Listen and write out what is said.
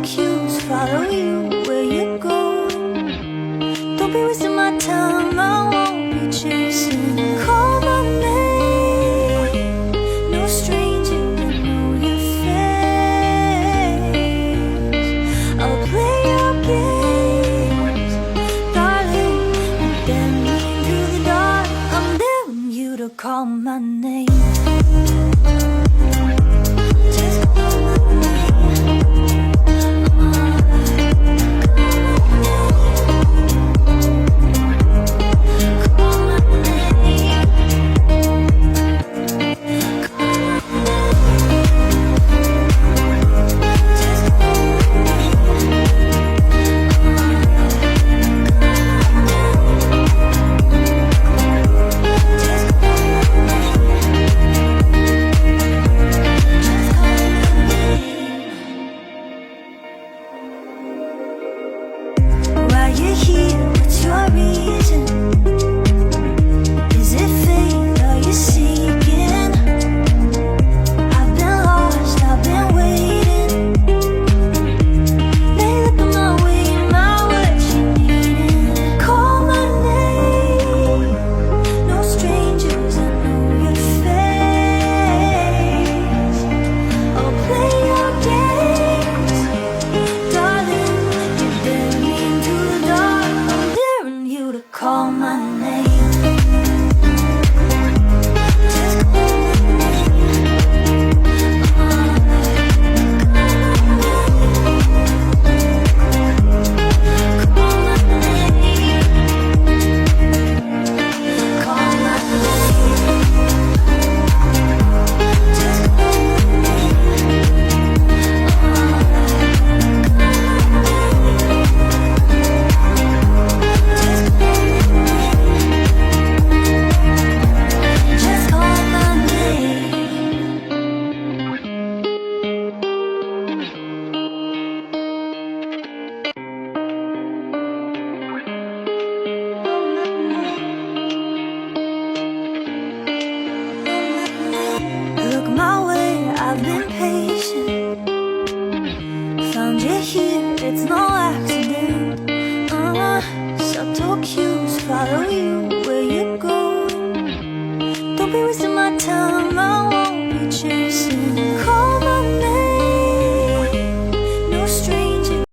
cues, follow you where you go. Don't be wasting my time, I won't be chasing. Call my name, no stranger, I know your face. I'll play your games, darling, and then into the dark. I'm daring you to call my name. You're here, what's your reason? Is it fate, are you seeking? I've been lost, I've been waiting. They look at my way, my what you needing. Call my name, no strangers, I know your face. I'll play your games, darling, you dare me into the dark. I'm daring you to call my name. Just call my Look my way, I've been patient. Found you here, it's no accident.